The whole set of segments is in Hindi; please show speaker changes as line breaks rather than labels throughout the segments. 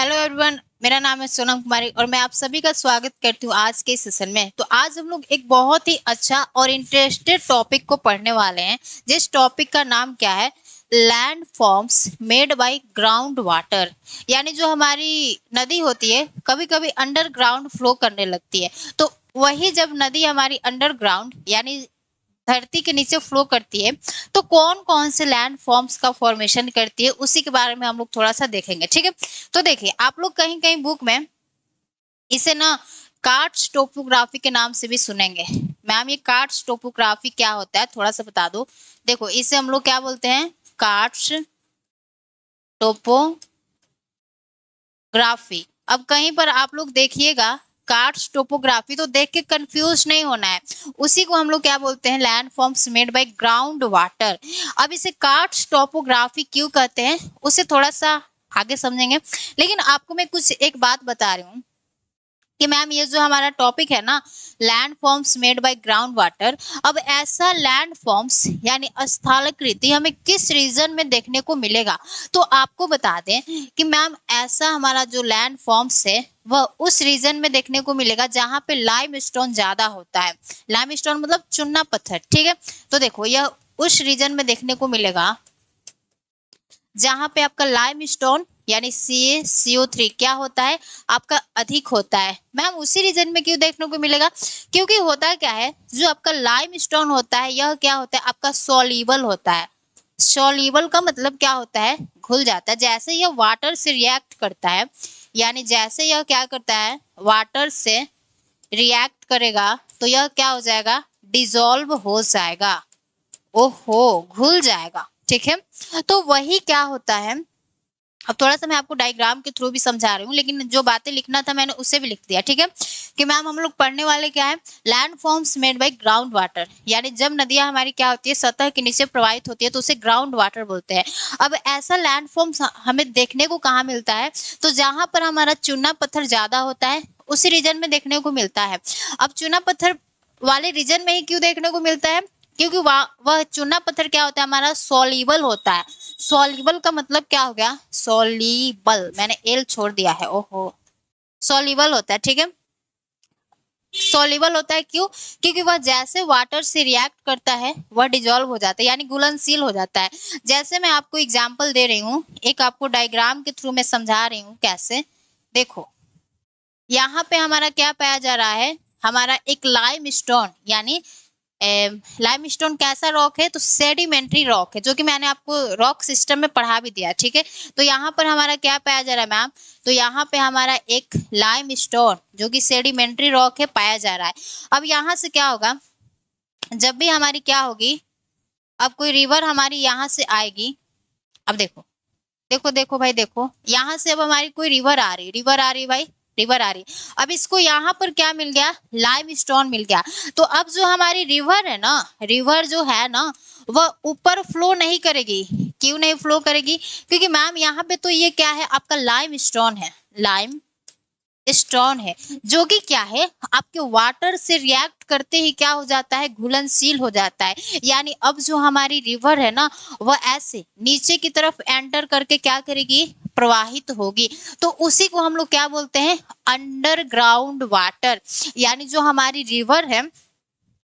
हेलो एवरीवन, मेरा नाम है सोनम कुमारी और मैं आप सभी का स्वागत करती हूँ आज के सेशन में। तो आज हम लोग एक बहुत ही अच्छा और इंटरेस्टेड टॉपिक को पढ़ने वाले हैं। जिस टॉपिक का नाम क्या है? Land forms made by ground water. यानी जो हमारी नदी होती है कभी कभी अंडरग्राउंड फ्लो करने लगती है। तो वही जब नदी हमारी अंडरग्राउंड यानी धरती के नीचे फ्लो करती है तो कौन कौन से लैंड फॉर्म्स का फॉर्मेशन करती है उसी के बारे में हम लोग थोड़ा सा देखेंगे। ठीक है, तो देखिए आप लोग कहीं कहीं बुक में इसे ना कार्ट्स टोपोग्राफी के नाम से भी सुनेंगे। मैम ये कार्ट्स टोपोग्राफी क्या होता है थोड़ा सा बता दो। देखो इसे हम लोग क्या बोलते हैं? Carts topography. अब कहीं पर आप लोग देखिएगा कार्ट्स टोपोग्राफी तो देख के कंफ्यूज नहीं होना है, उसी को हम लोग क्या बोलते हैं? Land forms made by ground water. अब इसे कार्ट्स टोपोग्राफी क्यों कहते हैं उसे थोड़ा सा आगे समझेंगे, लेकिन आपको मैं कुछ एक बात बता रही हूँ कि मैम ये जो हमारा टॉपिक है ना, land forms made by ground water. अब ऐसा लैंड फॉर्म्स यानी स्थलाकृति हमें किस रीजन में देखने को मिलेगा? तो आपको बता दें कि मैम ऐसा हमारा जो लैंड फॉर्म्स है वह उस रीजन में देखने को मिलेगा जहां पे लाइमस्टोन ज्यादा होता है। लाइमस्टोन मतलब चुन्ना पत्थर। ठीक है, तो देखो यह उस रीजन में देखने को मिलेगा जहां पे आपका लाइमस्टोन यानी CaCO3 क्या होता है आपका अधिक होता है। मैम उसी रीजन में क्यों देखने को मिलेगा? क्योंकि होता क्या है, जो आपका लाइमस्टोन होता है यह क्या होता है आपका सॉल्युबल होता है। सॉल्युबल का मतलब क्या होता है? घुल जाता है। जैसे यह वाटर से रिएक्ट करता है, यानी जैसे यह क्या करता है वाटर से रिएक्ट करेगा तो यह क्या हो जाएगा? डिसॉल्व हो जाएगा। ओहो, घुल जाएगा। ठीक है, तो वही क्या होता है। अब थोड़ा सा मैं आपको डायग्राम के थ्रू भी समझा रही हूँ, लेकिन जो बातें लिखना था मैंने उसे भी लिख दिया। ठीक है, कि मैम हम लोग पढ़ने वाले क्या है? Land forms made by ground water. यानी जब नदियां हमारी क्या होती है सतह के नीचे प्रवाहित होती है तो उसे ग्राउंड वाटर बोलते हैं। अब ऐसा लैंड फॉर्म्स हमें देखने को कहाँ मिलता है? तो जहां पर हमारा चूना पत्थर ज्यादा होता है उसी रीजन में देखने को मिलता है। अब चूना पत्थर वाले रीजन में ही क्यों देखने को मिलता है? क्योंकि वह चूना पत्थर क्या होता है हमारा? सॉल्युबल होता है। सॉल्युबल का मतलब क्या हो गया? सॉल्युबल, मैंने एल छोड़ दिया है। ओहो, सॉल्युबल होता है। ठीक है, सॉल्युबल होता है क्यों? क्योंकि वह जैसे वाटर से रिएक्ट करता है वह डिजोल्व हो जाता है यानी घुलनशील हो जाता है। जैसे मैं आपको एग्जांपल दे रही हूँ, एक आपको डायग्राम के थ्रू मैं समझा रही हूँ कैसे। देखो यहाँ पे हमारा क्या पाया जा रहा है? हमारा एक लाइमस्टोन यानी लाइमस्टोन कैसा रॉक है? तो सेडिमेंट्री रॉक है, जो कि मैंने आपको रॉक सिस्टम में पढ़ा भी दिया। ठीक है, तो यहाँ पर हमारा क्या पाया जा रहा है मैम? तो यहाँ पे हमारा एक लाइमस्टोन जो कि सेडिमेंट्री रॉक है पाया जा रहा है। अब यहाँ से क्या होगा, जब भी हमारी क्या होगी, अब कोई रिवर हमारी यहाँ से आएगी। अब देखो देखो देखो भाई, देखो यहाँ से अब हमारी कोई रिवर आ रही भाई, रिवर आ रही। अब इसको यहाँ पर क्या मिल गया? लाइमस्टोन मिल गया। तो अब जो हमारी रिवर है ना, रिवर जो है ना वह ऊपर फ्लो नहीं करेगी। क्यों नहीं फ्लो करेगी? क्योंकि मैम यहाँ पे तो ये क्या है आपका? लाइमस्टोन है। लाइम स्टोन है जो कि क्या है आपके वाटर से रिएक्ट करते ही क्या हो जाता है? घुलनशील हो जाता है। यानी अब जो हमारी रिवर है ना वह ऐसे नीचे की तरफ एंटर करके क्या करेगी? प्रवाहित होगी। तो उसी को हम लोग क्या बोलते हैं? Underground water. यानी जो हमारी रिवर है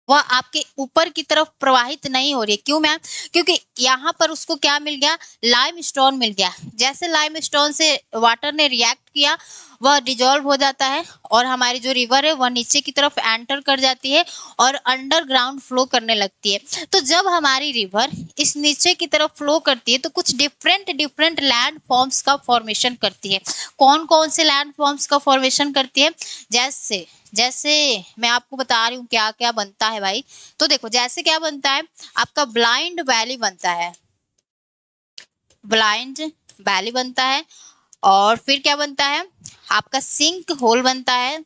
वह आपके ऊपर की तरफ प्रवाहित नहीं हो रही है। क्यों मैम? क्योंकि यहाँ पर उसको क्या मिल गया? लाइमस्टोन मिल गया। जैसे लाइमस्टोन से वाटर ने रिएक्ट किया वह डिजोल्व हो जाता है और हमारी जो रिवर है वह नीचे की तरफ एंटर कर जाती है और अंडरग्राउंड फ्लो करने लगती है। तो जब हमारी रिवर इस नीचे की तरफ फ्लो करती है तो कुछ डिफरेंट डिफरेंट लैंड फॉर्म्स का फॉर्मेशन करती है। कौन कौन से लैंड फॉर्म्स का फॉर्मेशन करती है? जैसे जैसे मैं आपको बता रही हूँ क्या क्या बनता है भाई। तो देखो जैसे क्या बनता है आपका? ब्लाइंड वैली बनता है, ब्लाइंड वैली बनता है। और फिर क्या बनता है आपका? सिंक होल बनता है,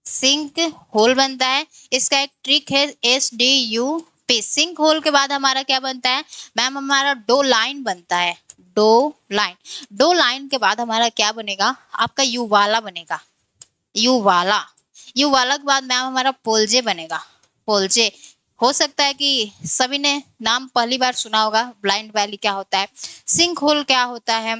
सिंक होल बनता है। इसका एक ट्रिक है SDUP। सिंक होल के बाद हमारा क्या बनता है मैम? हमारा डो लाइन बनता है, डो लाइन। डो लाइन के बाद हमारा क्या बनेगा आपका? यू वाला बनेगा, यू वाला। यू वाला के बाद मैम हमारा पोलजे बनेगा, पोलजे। हो सकता है कि सभी ने नाम पहली बार सुना होगा। ब्लाइंड वैली क्या होता है, सिंक होल क्या होता है,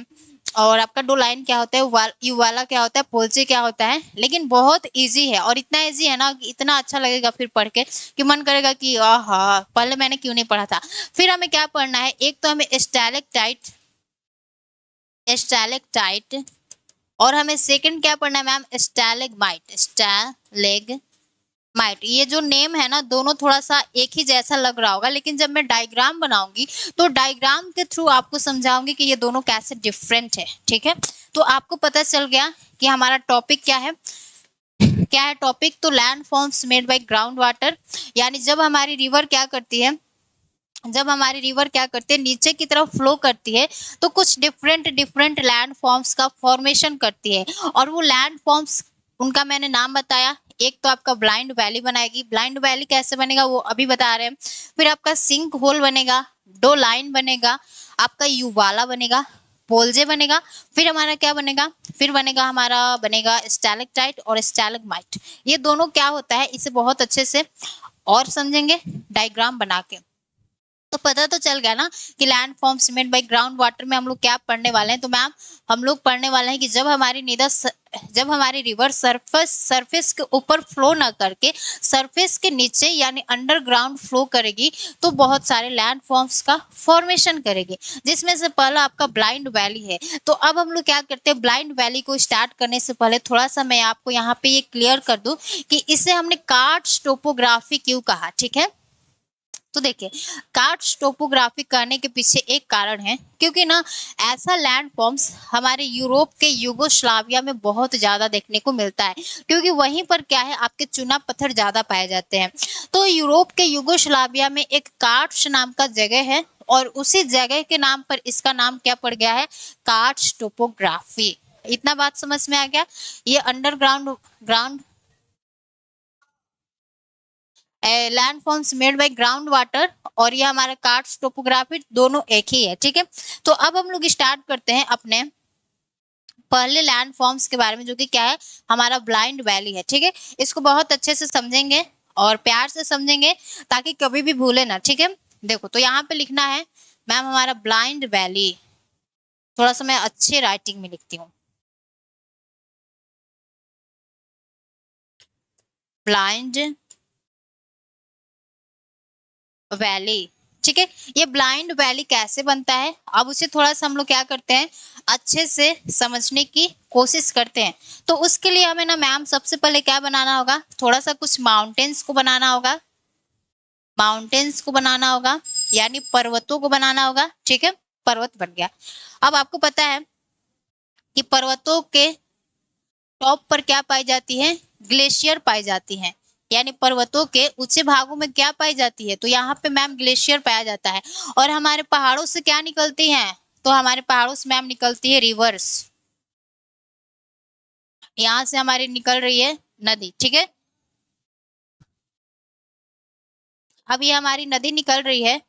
और आपका डो लाइन क्या होता है, यू वाला क्या होता है, पोल्चे क्या होता है। लेकिन बहुत इजी है, और इतना इजी है ना कि इतना अच्छा लगेगा फिर पढ़ के कि मन करेगा कि आहा पहले मैंने क्यों नहीं पढ़ा था। फिर हमें क्या पढ़ना है, एक तो हमें स्टैलेक्टाइट, स्टैलेक्टाइट, और हमें सेकंड क्या पढ़ना है मैम, स्टैलेग्माइट, स्टैलेग्माइट। ये जो नेम है ना दोनों थोड़ा सा एक ही जैसा लग रहा होगा, लेकिन जब मैं डायग्राम बनाऊंगी तो डायग्राम के थ्रू आपको समझाऊंगी कि ये दोनों कैसे डिफरेंट है। ठीक है, तो आपको पता चल गया कि हमारा टॉपिक क्या है। क्या है टॉपिक, तो land forms made by ground water, यानी जब हमारी रिवर क्या करती है, जब हमारी रिवर क्या करती है नीचे की तरफ फ्लो करती है, तो कुछ डिफरेंट डिफरेंट लैंड फॉर्म्स का फॉर्मेशन करती है। और वो लैंड फॉर्म्स, उनका मैंने नाम बताया। एक तो आपका ब्लाइंड वैली बनाएगी, ब्लाइंड वैली कैसे बनेगा वो अभी बता रहे हैं। फिर आपका सिंक होल बनेगा, डो लाइन बनेगा, आपका युवाला बनेगा, पोल्जे बनेगा। फिर हमारा क्या बनेगा, फिर बनेगा हमारा बनेगा स्टैलेक्टाइट और स्टैलेग्माइट। ये दोनों क्या होता है इसे बहुत अच्छे से और समझेंगे डायग्राम बना के। तो पता तो चल गया ना कि land forms made by ground water में हम लोग क्या पढ़ने वाले हैं। तो मैम हम लोग पढ़ने वाले हैं कि जब हमारी रिवर सरफेस के ऊपर फ्लो ना करके सरफेस के नीचे यानी अंडरग्राउंड फ्लो करेगी, तो बहुत सारे लैंड फॉर्म्स का फॉर्मेशन करेगी, जिसमें से पहला आपका ब्लाइंड वैली है। तो अब हम लोग क्या करते हैं, ब्लाइंड वैली को स्टार्ट करने से पहले थोड़ा सा मैं आपको यहाँ पे ये क्लियर कर दूं कि इसे हमने कार्स्ट टोपोग्राफी क्यों कहा। ठीक है, तो देखिए कार्स्ट टोपोग्राफी करने के पीछे एक कारण है, क्योंकि ना ऐसा लैंड फॉर्म्स हमारे यूरोप के युगोस्लाविया में बहुत ज्यादा देखने को मिलता है, क्योंकि वहीं पर क्या है आपके चूना पत्थर ज्यादा पाए जाते हैं। तो यूरोप के युगोस्लाविया में एक कार्स्ट नाम का जगह है, और उसी जगह के नाम पर इसका नाम क्या पड़ गया है, कार्स्ट टोपोग्राफी। इतना बात समझ में आ गया। ये underground ground land forms made by ground water, और ये हमारा कार्स्ट टोपोग्राफी दोनों एक ही है। ठीक है, तो अब हम लोग स्टार्ट करते हैं अपने पहले लैंड फॉर्म्स के बारे में, जो कि क्या है हमारा ब्लाइंड वैली है। ठीक है, इसको बहुत अच्छे से समझेंगे और प्यार से समझेंगे ताकि कभी भी भूले ना। ठीक है, देखो तो यहाँ पे लिखना है मैम हमारा ब्लाइंड वैली, थोड़ा सा मैं अच्छे राइटिंग में लिखती हूँ, ब्लाइंड वैली। ठीक है, ये ब्लाइंड वैली कैसे बनता है, अब उसे थोड़ा सा हम लोग क्या करते हैं अच्छे से समझने की कोशिश करते हैं। तो उसके लिए हमें ना मैम सबसे पहले क्या बनाना होगा, थोड़ा सा कुछ माउंटेन्स को बनाना होगा, माउंटेन्स को बनाना होगा यानी पर्वतों को बनाना होगा। ठीक है, पर्वत बन गया। अब आपको पता है कि पर्वतों के टॉप पर क्या पाई जाती है, ग्लेशियर पाई जाती है, यानी पर्वतों के ऊंचे भागों में क्या पाई जाती है, तो यहाँ पे मैम ग्लेशियर पाया जाता है। और हमारे पहाड़ों से क्या निकलती हैं, तो हमारे पहाड़ों से मैम निकलती है रिवर्स, यहाँ से हमारी निकल रही है नदी। ठीक है, अब ये हमारी नदी निकल रही है,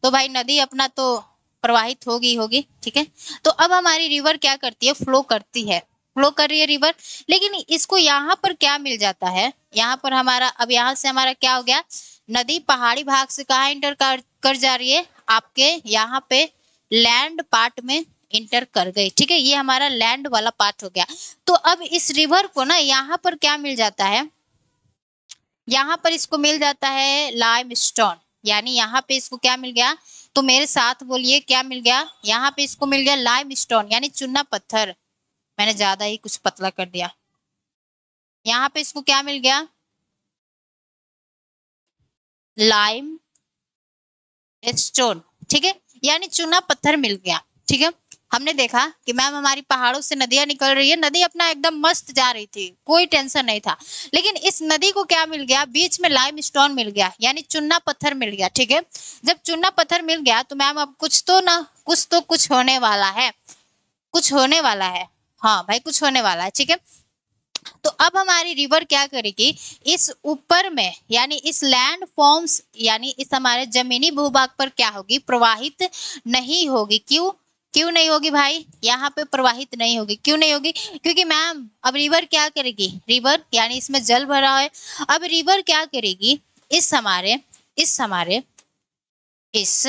तो भाई नदी अपना तो प्रवाहित होगी होगी। ठीक है, तो अब हमारी रिवर क्या करती है, फ्लो करती है, फ्लो कर रही है रिवर। लेकिन इसको यहाँ पर क्या मिल जाता है, यहाँ पर हमारा अब यहाँ से हमारा क्या हो गया, नदी पहाड़ी भाग से कहाँ इंटर कर जा रही है, आपके यहाँ पे लैंड पार्ट में इंटर कर गई। ठीक है, ये हमारा लैंड वाला पार्ट हो गया। तो अब इस रिवर को ना यहाँ पर क्या मिल जाता है, यहाँ पर इसको मिल जाता है लाइमस्टोन, यानी यहाँ पे इसको क्या मिल गया, तो मेरे साथ बोलिए क्या मिल गया, यहाँ पे इसको मिल गया लाइमस्टोन यानी चूना पत्थर। मैंने ज्यादा ही कुछ पतला कर दिया, यहाँ पे इसको क्या मिल गया, लाइम स्टोन। ठीक है, यानी चूना पत्थर मिल गया। ठीक है, हमने देखा कि मैम हमारी पहाड़ों से नदियां निकल रही है, नदी अपना एकदम मस्त जा रही थी, कोई टेंशन नहीं था। लेकिन इस नदी को क्या मिल गया, बीच में लाइम स्टोन मिल गया यानी चूना पत्थर मिल गया। ठीक है, जब चूना पत्थर मिल गया तो मैम अब कुछ तो ना कुछ होने वाला है, कुछ होने वाला है। हाँ भाई कुछ होने वाला है। ठीक है, तो अब हमारी रिवर क्या करेगी, इस ऊपर में यानी इस लैंड फॉर्म्स यानी इस हमारे जमीनी भूभाग पर क्या होगी, प्रवाहित नहीं होगी। क्यों, क्यों नहीं होगी भाई, यहाँ पे प्रवाहित नहीं होगी, क्यों नहीं होगी, क्योंकि मैम अब रिवर क्या करेगी, रिवर यानी इसमें जल भरा है, अब रिवर क्या करेगी, इस हमारे इस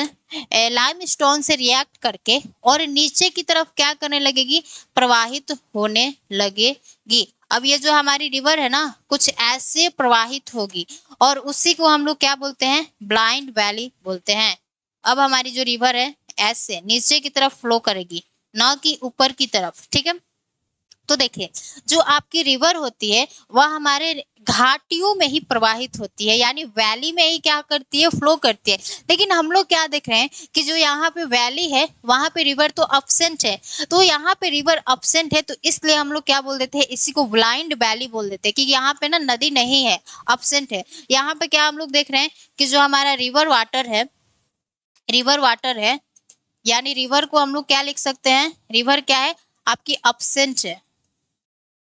लाइमस्टोन से रिएक्ट करके और नीचे की तरफ क्या करने लगेगी, प्रवाहित होने लगेगी। अब ये जो हमारी रिवर है ना कुछ ऐसे प्रवाहित होगी और उसी को हम लोग क्या बोलते हैं, ब्लाइंड वैली बोलते हैं। अब हमारी जो रिवर है ऐसे नीचे की तरफ फ्लो करेगी, ना कि ऊपर की तरफ, ठीक है। तो देखिए जो आपकी रिवर होती है वह हमारे घाटियों में ही प्रवाहित होती है, यानी वैली में ही क्या करती है, फ्लो करती है। लेकिन हम लोग क्या देख रहे हैं कि जो यहाँ पे वैली है वहां पे रिवर तो अब्सेंट है, तो यहाँ पे रिवर अब्सेंट है तो इसलिए हम लोग क्या बोल देते हैं, इसी को ब्लाइंड वैली बोल देते हैं कि यहाँ पे ना नदी नहीं है, अब्सेंट है। यहाँ पे क्या हम लोग देख रहे हैं कि जो हमारा रिवर वाटर है यानी रिवर को हम लोग क्या लिख सकते हैं, रिवर क्या है आपकी, अब्सेंट है,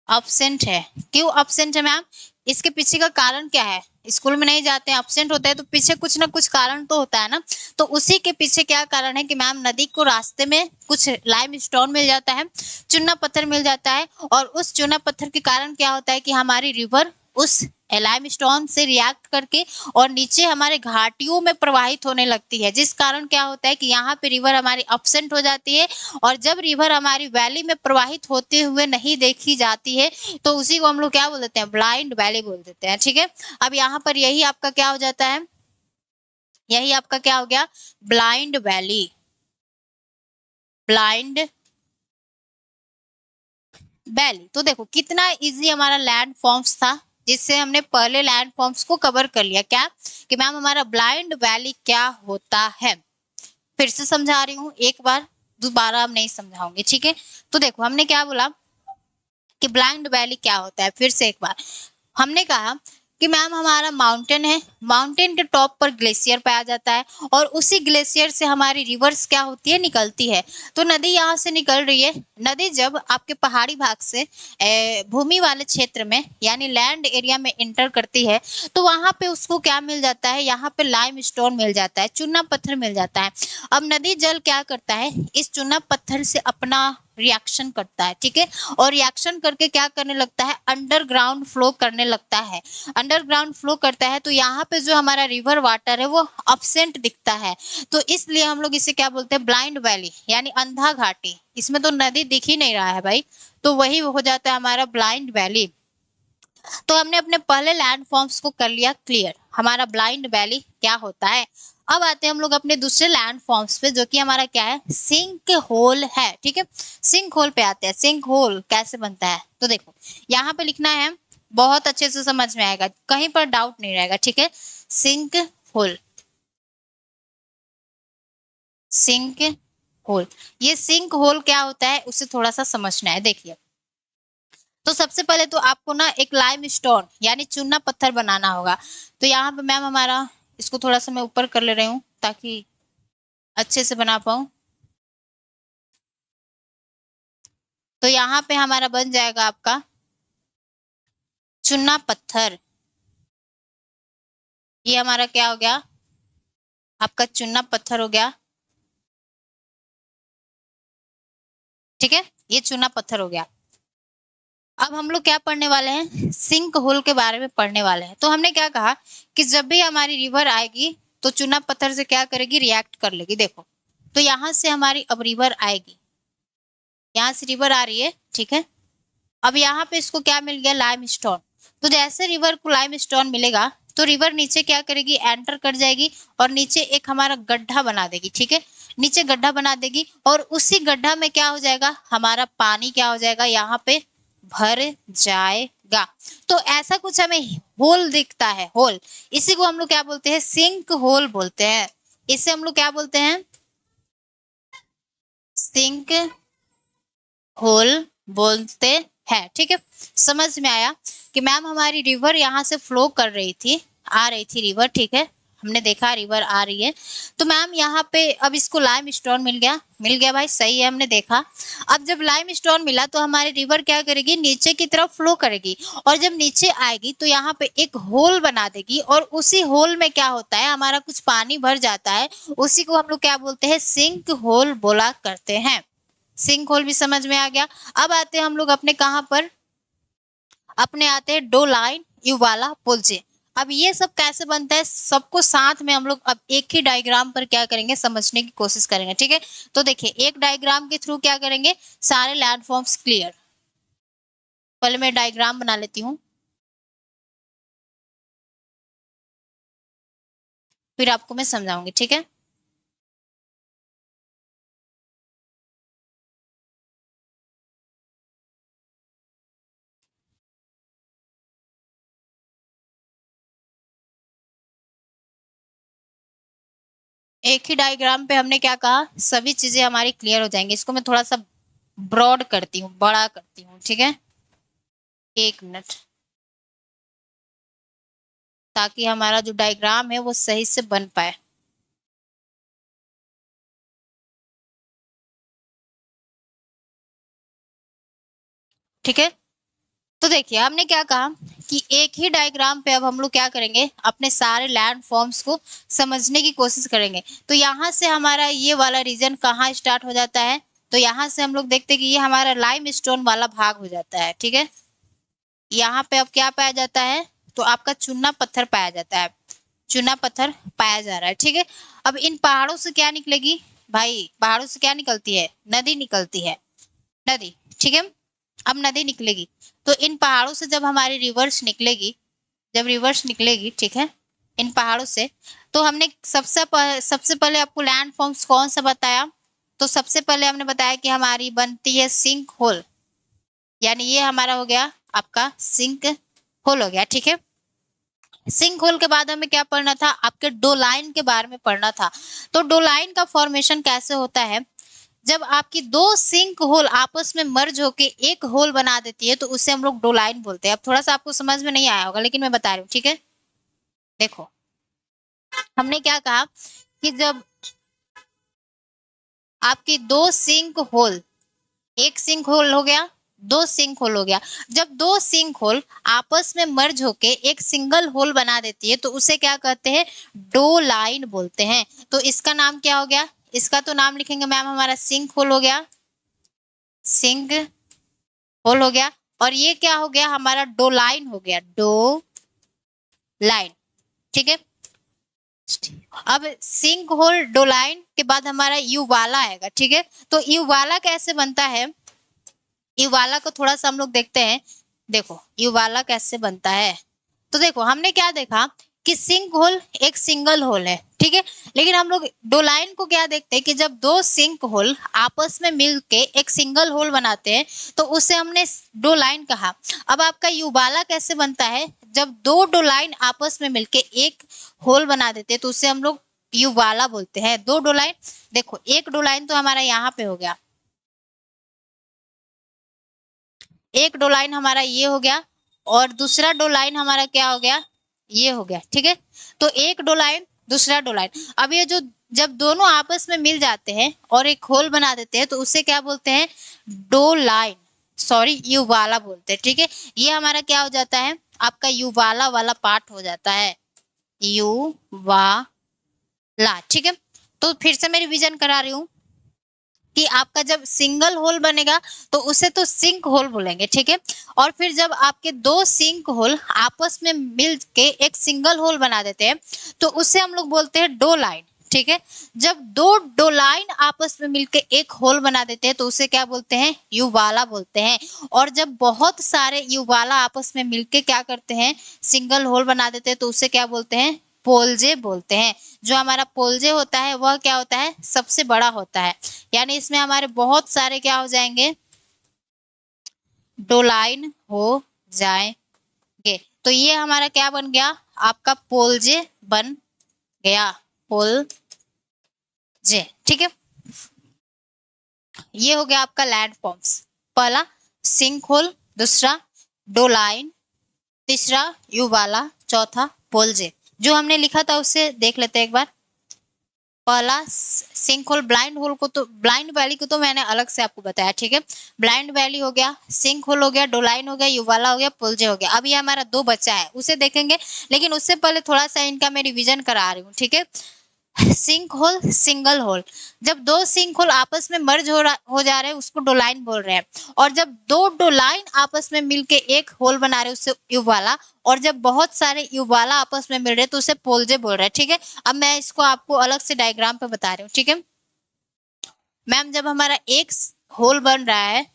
अब्सेंट है। क्यों अब्सेंट है मैम, इसके पीछे का कारण क्या है, स्कूल में नहीं जाते हैं, अब्सेंट होते हैं तो पीछे कुछ ना कुछ कारण तो होता है ना। तो उसी के पीछे क्या कारण है कि मैम नदी को रास्ते में कुछ लाइम स्टोन मिल जाता है, चूना पत्थर मिल जाता है, और उस चूना पत्थर के कारण क्या होता है कि हमारी रिवर उस लाइम स्टोन से रिएक्ट करके और नीचे हमारे घाटियों में प्रवाहित होने लगती है, जिस कारण क्या होता है कि यहाँ पे रिवर हमारी अब्सेंट हो जाती है। और जब रिवर हमारी वैली में प्रवाहित होते हुए नहीं देखी जाती है तो उसी को हम लोग क्या बोल देते हैं, ब्लाइंड वैली बोल देते हैं, ठीक है। अब यहाँ पर यही आपका क्या हो जाता है, यही आपका क्या हो गया, ब्लाइंड वैली, ब्लाइंड वैली। तो देखो कितना इजी हमारा लैंड फॉर्म्स था, जिससे हमने पहले लैंड फॉर्म्स को कवर कर लिया। क्या कि मैम हमारा ब्लाइंड वैली क्या होता है, फिर से समझा रही हूँ एक बार, दोबारा हम नहीं समझाऊंगी, ठीक है। तो देखो हमने क्या बोला कि ब्लाइंड वैली क्या होता है, फिर से एक बार हमने कहा कि मैम हमारा माउंटेन है, माउंटेन के टॉप पर ग्लेशियर पाया जाता है और उसी ग्लेशियर से हमारी रिवर्स क्या होती है, निकलती है। तो नदी यहाँ से निकल रही है, नदी जब आपके पहाड़ी भाग से भूमि वाले क्षेत्र में यानी लैंड एरिया में एंटर करती है तो वहां पे उसको क्या मिल जाता है, यहाँ पे लाइम स्टोन मिल जाता है, चूना पत्थर मिल जाता है। अब नदी जल क्या करता है, इस चूना पत्थर से अपना रिएक्शन करता है, ठीक है, और रिएक्शन करके क्या करने लगता है, अंडरग्राउंड फ्लो करने लगता है। अंडरग्राउंड फ्लो करता है तो यहाँ पे जो हमारा रिवर वाटर है वो अब्सेंट दिखता है, तो इसलिए हम लोग इसे क्या बोलते हैं, ब्लाइंड वैली यानी अंधा घाटी। इसमें तो नदी दिख ही नहीं रहा है भाई, तो वही हो जाता है हमारा ब्लाइंड वैली। तो हमने अपने पहले लैंड फॉर्म्स को कर लिया क्लियर, हमारा ब्लाइंड वैली क्या होता है। अब आते हैं हम लोग अपने दूसरे लैंड फॉर्म्स पे जो कि हमारा क्या है, सिंक होल है, ठीक है। सिंक होल पे आते हैं, सिंक होल कैसे बनता है, तो देखो यहाँ पे लिखना है, बहुत अच्छे से समझ में आएगा, कहीं पर डाउट नहीं रहेगा, ठीक है। सिंक होल, सिंक होल, ये सिंक होल क्या होता है उसे थोड़ा सा समझना है। देखिए तो सबसे पहले तो आपको ना एक लाइम स्टोन यानी चूना पत्थर बनाना होगा। तो यहाँ पे मैम हमारा, इसको थोड़ा सा मैं ऊपर कर ले रही हूँ ताकि अच्छे से बना पाऊँ। तो यहाँ पे हमारा बन जाएगा आपका चूना पत्थर, ये हमारा क्या हो गया, आपका चूना पत्थर हो गया, ठीक है, ये चूना पत्थर हो गया। अब हम लोग क्या पढ़ने वाले हैं, सिंक होल के बारे में पढ़ने वाले हैं। तो हमने क्या कहा कि जब भी हमारी रिवर आएगी तो चूना पत्थर से क्या करेगी, रिएक्ट कर लेगी। देखो तो यहाँ से हमारी अब रिवर आएगी, यहाँ से रिवर आ रही है, ठीक है। अब यहाँ पे इसको क्या मिल गया, लाइम स्टोन। तो जैसे रिवर को लाइम स्टोन मिलेगा तो रिवर नीचे क्या करेगी, एंटर कर जाएगी और नीचे एक हमारा गड्ढा बना देगी, ठीक है, नीचे गड्ढा बना देगी और उसी गड्ढा में क्या हो जाएगा, हमारा पानी क्या हो जाएगा, यहाँ पे भर जाएगा। तो ऐसा कुछ हमें होल दिखता है, होल, इसी को हम लोग क्या बोलते हैं, सिंक होल बोलते हैं। इसे हम लोग क्या बोलते हैं, सिंक होल बोलते हैं, ठीक है। समझ में आया कि मैम हमारी रिवर यहाँ से फ्लो कर रही थी, आ रही थी रिवर, ठीक है, हमने देखा रिवर आ रही है। तो मैम यहाँ पे अब इसको लाइम स्टोन मिल गया, मिल गया भाई, सही है, हमने देखा। अब जब लाइम स्टोन मिला तो हमारी रिवर क्या करेगी, नीचे की तरफ फ्लो करेगी और जब नीचे आएगी तो यहाँ पे एक होल बना देगी और उसी होल में क्या होता है, हमारा कुछ पानी भर जाता है, उसी को हम लोग क्या बोलते हैं, सिंक होल बोला करते हैं। सिंक होल भी समझ में आ गया। अब आते हैं हम लोग अपने कहां पर, अपने आते हैं डोलाइन युवाला पुलजे। अब ये सब कैसे बनता है, सबको साथ में हम लोग अब एक ही डायग्राम पर क्या करेंगे, समझने की कोशिश करेंगे। ठीक है, तो देखिए एक डायग्राम के थ्रू क्या करेंगे, सारे लैंडफॉर्म्स क्लियर। पहले मैं डायग्राम बना लेती हूँ, फिर आपको मैं समझाऊंगी। ठीक है, एक ही डायग्राम पे हमने क्या कहा, सभी चीजें हमारी क्लियर हो जाएंगी। इसको मैं थोड़ा सा ब्रॉड करती हूँ, बड़ा करती हूँ। ठीक है, एक मिनट, ताकि हमारा जो डायग्राम है वो सही से बन पाए। ठीक है, तो देखिए हमने क्या कहा कि एक ही डायग्राम पे अब हम लोग क्या करेंगे, अपने सारे लैंड फॉर्म्स को समझने की कोशिश करेंगे। तो यहाँ से हमारा ये वाला रीजन कहाँ स्टार्ट हो जाता है, तो यहाँ से हम लोग देखते हैं कि ये हमारा लाइम स्टोन वाला भाग हो जाता है। ठीक है, यहाँ पे अब क्या पाया जाता है, तो आपका चूना पत्थर पाया जाता है, चूना पत्थर पाया जा रहा है। ठीक है, अब इन पहाड़ों से क्या निकलेगी भाई, पहाड़ों से क्या निकलती है, नदी निकलती है, नदी। ठीक है, अब नदी निकलेगी, तो इन पहाड़ों से जब हमारी रिवर्स निकलेगी, जब रिवर्स निकलेगी, ठीक है, इन पहाड़ों से, तो हमने सबसे पहले आपको लैंड फॉर्म्स कौन सा बताया, तो सबसे पहले हमने बताया कि हमारी बनती है सिंक होल, यानी ये हमारा हो गया आपका सिंक होल हो गया। ठीक है, सिंक होल के बाद हमें क्या पढ़ना था, आपके डोलाइन के बारे में पढ़ना था। तो डोलाइन का फॉर्मेशन कैसे होता है, जब आपकी दो सिंक होल आपस में मर्ज होके एक होल बना देती है, तो उसे हम लोग डोलाइन बोलते हैं। अब थोड़ा सा आपको समझ में नहीं आया होगा, लेकिन मैं बता रही हूँ। ठीक है, देखो हमने क्या कहा कि जब आपकी दो सिंक होल, एक सिंक होल हो गया, दो सिंक होल हो गया, जब दो सिंक होल आपस में मर्ज होके एक सिंगल होल बना देती है, तो उसे क्या कहते हैं, डो लाइन बोलते हैं। तो इसका नाम क्या हो गया, इसका तो नाम लिखेंगे मैम हमारा सिंक होल हो गया, सिंक होल हो गया। और ये क्या हो गया, हमारा डो लाइन हो गया, डो लाइन। ठीक है, अब सिंक होल डो लाइन के बाद हमारा यू वाला आएगा। ठीक है, तो यू वाला कैसे बनता है, यू वाला को थोड़ा सा हम लोग देखते हैं। देखो यू वाला कैसे बनता है, तो देखो हमने क्या देखा कि सिंक होल एक सिंगल होल है। ठीक है, लेकिन हम लोग दो लाइन को क्या देखते हैं कि जब दो सिंक होल आपस में मिलके एक सिंगल होल बनाते हैं, तो उसे हमने दो लाइन कहा। अब आपका युवाला कैसे बनता है, जब दो डो लाइन आपस में मिलके एक होल बना देते हैं, तो उसे हम लोग युवाला बोलते हैं। दो डो लाइन, देखो एक डो लाइन तो हमारा यहाँ पे हो गया, एक डो लाइन हमारा ये हो गया, और दूसरा डो लाइन हमारा क्या हो गया, ये हो गया। ठीक है, तो एक डो लाइन दूसरा डो लाइन, अब ये जो जब दोनों आपस में मिल जाते हैं और एक होल बना देते हैं, तो उसे क्या बोलते हैं, डो लाइन, सॉरी युवाला बोलते हैं। ठीक है, ये हमारा क्या हो जाता है, आपका युवाला वाला पार्ट हो जाता है, युवाला। ठीक है, तो फिर से मैं रिवीजन करा रही हूँ कि आपका जब सिंगल होल बनेगा, तो उसे तो सिंक होल बोलेंगे। ठीक है, और फिर जब आपके दो सिंक होल आपस में मिल के एक सिंगल होल बना देते हैं, तो उसे हम लोग बोलते हैं डो लाइन। ठीक है, जब दो डो लाइन आपस में मिलके एक होल बना देते हैं, तो उसे क्या बोलते हैं, युवाला बोलते हैं। और जब बहुत सारे युवाला आपस में मिलके क्या करते हैं, सिंगल होल बना देते हैं, तो उसे क्या बोलते हैं, पोलजे बोलते हैं। जो हमारा पोलजे होता है वह क्या होता है, सबसे बड़ा होता है, यानी इसमें हमारे बहुत सारे क्या हो जाएंगे, डोलाइन हो जाएंगे। तो ये हमारा क्या बन गया, आपका पोलजे बन गया, पोलजे। ठीक है, ये हो गया आपका लैंड फॉर्म्स, पहला सिंक होल, दूसरा डोलाइन, तीसरा युवाला, चौथा पोलजे। जो हमने लिखा था उसे देख लेते हैं एक बार। पहला सिंक होल, ब्लाइंड होल को तो, ब्लाइंड वैली को तो मैंने अलग से आपको बताया। ठीक है, ब्लाइंड वैली हो गया, सिंक होल हो गया, डोलाइन हो गया, युवाला हो गया, पुलजे हो गया। अब ये हमारा दो बचा है, उसे देखेंगे, लेकिन उससे पहले थोड़ा सा इनका मैं रिवीजन करा रही हूँ। ठीक है, सिंक होल, सिंगल होल। जब दो सिंक होल आपस में मर्ज हो जा रहे हैं उसको डोलाइन बोल रहे हैं। और जब दो डोलाइन आपस में मिलके एक होल बना रहे हैं उससे युवाला। और जब बहुत सारे युवाला आपस में मिल रहे हैं तो उसे पोल्जे बोल रहे हैं। ठीक है, अब मैं इसको आपको अलग से डायग्राम पे बता रही हूँ। ठीक है मैम, जब हमारा एक होल बन रहा है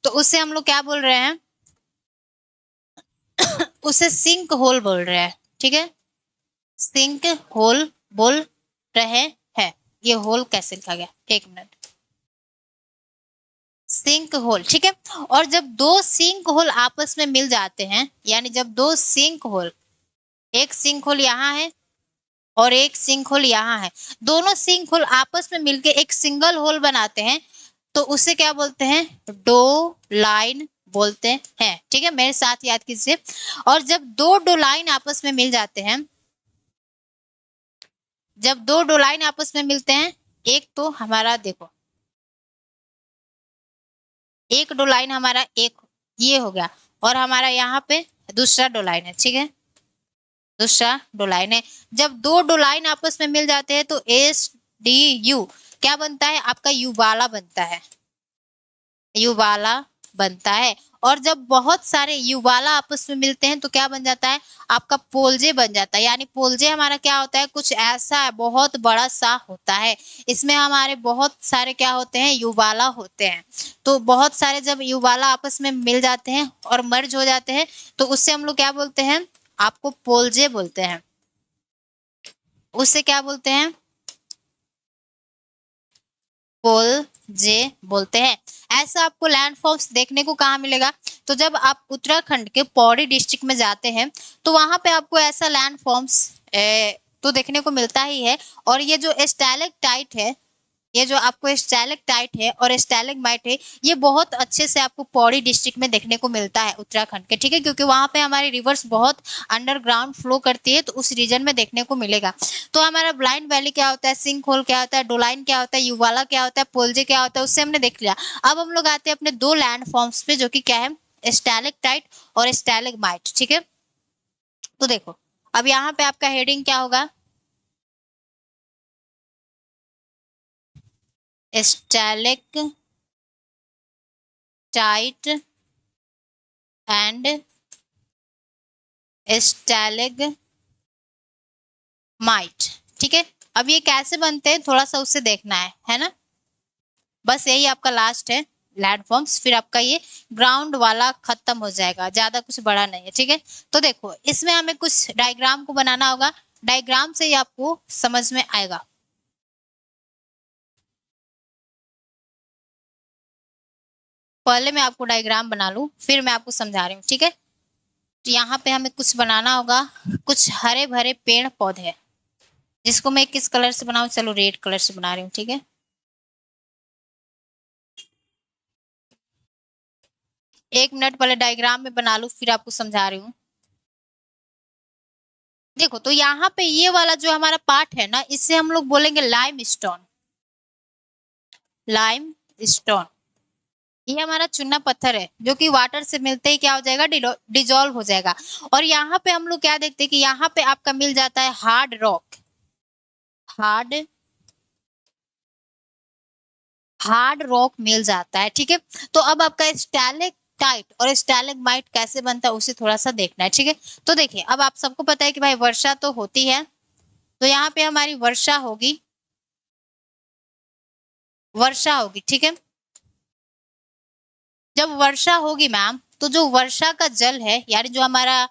तो उससे हम लोग क्या बोल रहे हैं, उसे सिंक होल बोल रहे हैं। ठीक है, सिंक होल बोल रहे हैं। ये होल कैसे लिखा गया, एक मिनट, सिंक होल। ठीक है, और जब दो सिंक होल आपस में मिल जाते हैं, यानी जब दो सिंक होल, एक सिंक होल यहाँ है और एक सिंक होल यहाँ है, दोनों सिंक होल आपस में मिलके एक सिंगल होल बनाते हैं तो उसे क्या बोलते हैं, डो लाइन बोलते हैं। ठीक है, मेरे साथ याद कीजिए। और जब दो डो लाइन आपस में मिल जाते हैं, जब दो डो लाइन आपस में मिलते हैं, एक तो हमारा देखो, एक डो लाइन हमारा एक ये हो गया और हमारा यहाँ पे दूसरा डो लाइन है। ठीक है, दूसरा डो लाइन है। जब दो डो लाइन आपस में मिल जाते हैं तो एस डी यू क्या बनता है, आपका युवाला बनता है, युवाला बनता है। और जब बहुत सारे युवाला आपस में मिलते हैं तो क्या बन जाता है, आपका पोलजे बन जाता है। यानी पोलजे हमारा क्या होता है, कुछ ऐसा है, बहुत बड़ा सा होता है। इसमें हमारे बहुत सारे क्या होते हैं, युवाला होते हैं। तो बहुत सारे जब युवाला आपस में मिल जाते हैं और मर्ज हो जाते हैं तो उससे हम लोग क्या बोलते हैं, आपको पोलजे बोलते हैं। उससे क्या बोलते हैं, पोलजे बोलते हैं। ऐसा आपको लैंडफॉर्म्स देखने को कहाँ मिलेगा, तो जब आप उत्तराखंड के पौड़ी डिस्ट्रिक्ट में जाते हैं तो वहां पे आपको ऐसा लैंडफॉर्म्स तो देखने को मिलता ही है। और ये जो स्टैलेक्टाइट है, ये जो आपको स्टैलेक्टाइट है और स्टैलेग्माइट है, ये बहुत अच्छे से आपको पौड़ी डिस्ट्रिक्ट में देखने को मिलता है उत्तराखंड के। ठीक है, क्योंकि वहां पे हमारी रिवर्स बहुत अंडरग्राउंड फ्लो करती है तो उस रीजन में देखने को मिलेगा। तो हमारा ब्लाइंड वैली क्या होता है, सिंक होल क्या होता है, डोलाइन क्या होता है, युवाला क्या होता है, पोलजे क्या होता है, उससे हमने देख लिया। अब हम लोग आते हैं अपने दो लैंड फॉर्म्स पे जो कि क्या है, स्टैलेक्टाइट और स्टैलेग्माइट। ठीक है, तो देखो अब यहाँ पे आपका हेडिंग क्या होगा, स्टैलेक्टाइट एंड स्टैलेग्माइट। ठीक है, अब ये कैसे बनते हैं थोड़ा सा उससे देखना है ना। बस यही आपका लास्ट है लैंडफॉर्म्स, फिर आपका ये ग्राउंड वाला खत्म हो जाएगा, ज्यादा कुछ बड़ा नहीं है। ठीक है, तो देखो इसमें हमें कुछ डायग्राम को बनाना होगा, डायग्राम से ही आपको समझ में आएगा। पहले मैं आपको डायग्राम बना लूं फिर मैं आपको समझा रही हूँ। ठीक है, तो यहाँ पे हमें कुछ बनाना होगा, कुछ हरे भरे पेड़ पौधे, जिसको मैं किस कलर से बनाऊं, चलो रेड कलर से बना रही हूँ। ठीक है, एक मिनट पहले डायग्राम में बना लूं फिर आपको समझा रही हूँ। देखो तो यहाँ पे ये वाला जो हमारा पार्ट है ना, इससे हम लोग बोलेंगे लाइम स्टोन, लाइम स्टोन। ये हमारा चूना पत्थर है जो कि वाटर से मिलते ही क्या हो जाएगा, डिजोल्व हो जाएगा। और यहाँ पे हम लोग क्या देखते हैं कि यहाँ पे आपका मिल जाता है hard rock, hard hard rock मिल जाता है। ठीक है, तो अब आपका स्टैलेक्टाइट और स्टैलेग्माइट कैसे बनता है उसे थोड़ा सा देखना है। ठीक है, तो देखिए अब आप सबको पता है कि भाई वर्षा तो होती है, तो यहाँ पे हमारी वर्षा होगी, वर्षा होगी। ठीक है, जब वर्षा होगी मैम तो जो वर्षा का जल है यानी जो हमारा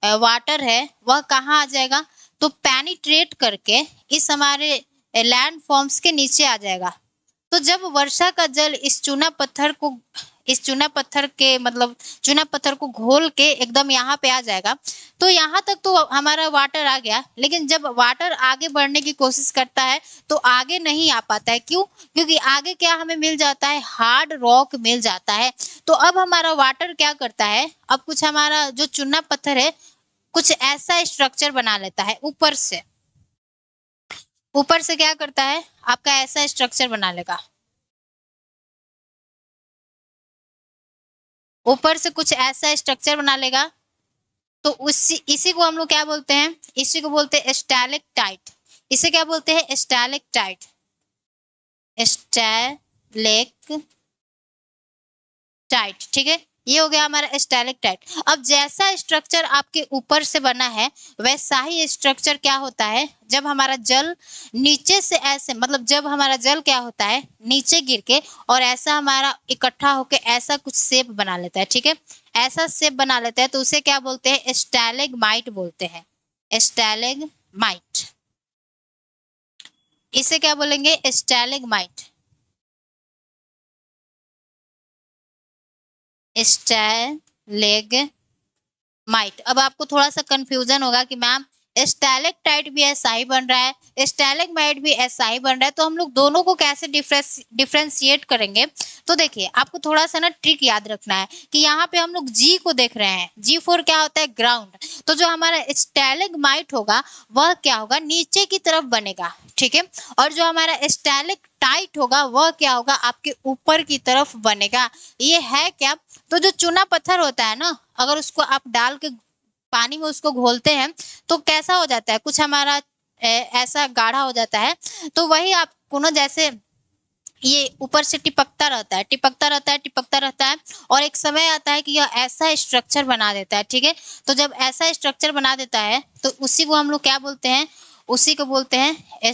वाटर है वह कहाँ आ जाएगा, तो पेनिट्रेट करके इस हमारे लैंड फॉर्म्स के नीचे आ जाएगा। तो जब वर्षा का जल इस चूना पत्थर को, इस चूना पत्थर के मतलब चूना पत्थर को घोल के एकदम यहाँ पे आ जाएगा। तो यहाँ तक तो हमारा वाटर आ गया, लेकिन जब वाटर आगे बढ़ने की कोशिश करता है तो आगे नहीं आ पाता है। क्यों, क्योंकि आगे क्या हमें मिल जाता है, हार्ड रॉक मिल जाता है। तो अब हमारा वाटर क्या करता है, अब कुछ हमारा जो चूना पत्थर है कुछ ऐसा स्ट्रक्चर बना लेता है ऊपर से, ऊपर से क्या करता है, आपका ऐसा स्ट्रक्चर बना लेगा, ऊपर से कुछ ऐसा स्ट्रक्चर बना लेगा। तो उसी इसी को हम लोग क्या बोलते हैं, इसी को बोलते हैं स्टैलेक्टाइट, इसे क्या बोलते हैं? स्टैलेक्टाइट, स्टैलेक्टाइट, ठीक है, ये हो गया हमारा स्टैलेक्टाइट। अब जैसा स्ट्रक्चर आपके ऊपर से बना है वैसा ही स्ट्रक्चर क्या होता है जब हमारा जल नीचे से ऐसे, मतलब जब हमारा जल क्या होता है नीचे गिर के और ऐसा हमारा इकट्ठा होके ऐसा कुछ शेप बना लेता है, ठीक है, ऐसा शेप बना लेता है तो उसे क्या बोलते हैं? स्टैलेग्माइट बोलते हैं, स्टैलेग्माइट। इसे क्या बोलेंगे? Stalagmite, stalagmite. अब आपको थोड़ा सा कंफ्यूजन होगा कि मैम स्टैलेक्टाइट भी ऐसा ही बन रहा है, स्टैलेग्माइट भी ऐसा ही बन रहा है, तो हम लोग दोनों को कैसे डिफरेंशिएट करेंगे? तो देखिए आपको थोड़ा सा ना ट्रिक याद रखना है कि यहाँ पे हम लोग जी को देख रहे हैं, जी फॉर क्या होता है? ग्राउंड। तो जो हमारा स्टैलेग्माइट होगा वह क्या होगा? नीचे की तरफ बनेगा, ठीक है, और जो हमारा स्टैलेक्टाइट होगा वह क्या होगा? आपके ऊपर की तरफ बनेगा। ये है क्या? तो जो चूना पत्थर होता है ना, अगर उसको आप डाल के पानी में उसको घोलते हैं तो कैसा हो जाता है? कुछ हमारा ऐसा गाढ़ा हो जाता है। तो वही आपको ना जैसे ये ऊपर से टिपकता रहता है, टिपकता रहता है, टिपकता रहता है, और एक समय आता है कि यह ऐसा स्ट्रक्चर बना देता है, ठीक है। तो जब ऐसा स्ट्रक्चर बना देता है तो उसी को हम लोग क्या बोलते हैं? उसी को बोलते हैं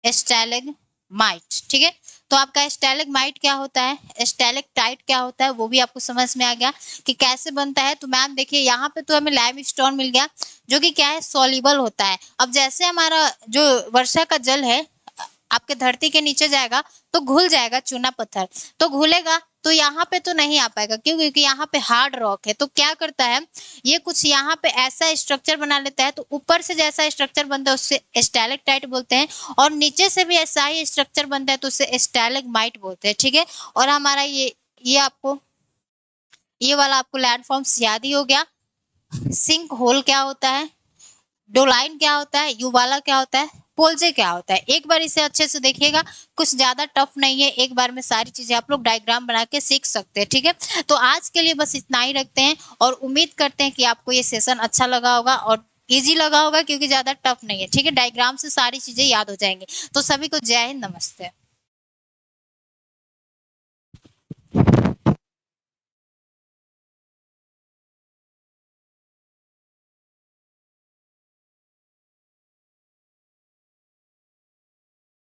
स्टैलेग्माइट, ठीक है। तो आपका स्टैलेग्माइट क्या होता है, स्टैलेक्टाइट क्या होता है, वो भी आपको समझ में आ गया कि कैसे बनता है। तो मैम देखिए यहाँ पे तो हमें लाइमस्टोन मिल गया जो कि क्या है? सॉल्युबल होता है। अब जैसे हमारा जो वर्षा का जल है आपके धरती के नीचे जाएगा तो घुल जाएगा चूना पत्थर, तो घुलेगा तो यहाँ पे तो नहीं आ पाएगा, क्यों? क्योंकि यहाँ पे हार्ड रॉक है। तो क्या करता है ये? कुछ यहाँ पे ऐसा स्ट्रक्चर बना लेता है, तो ऊपर से जैसा स्ट्रक्चर बनता है उससे स्टैलेक्टाइट बोलते हैं, और नीचे से भी ऐसा ही स्ट्रक्चर बनता है तो उससे स्टैलेग्माइट बोलते हैं, ठीक है। और हमारा ये आपको ये वाला आपको लैंडफॉर्म्स याद ही हो गया। सिंक होल क्या होता है, डोलाइन क्या होता है, युवाला क्या होता है, पोलजे क्या होता है। एक बार इसे अच्छे से देखिएगा, कुछ ज्यादा टफ नहीं है, एक बार में सारी चीजें आप लोग डायग्राम बना के सीख सकते हैं, ठीक है। तो आज के लिए बस इतना ही रखते हैं और उम्मीद करते हैं कि आपको ये सेशन अच्छा लगा होगा और इजी लगा होगा, क्योंकि ज्यादा टफ नहीं है, ठीक है। डायग्राम से सारी चीजें याद हो जाएंगी। तो सभी को जय हिंद, नमस्ते।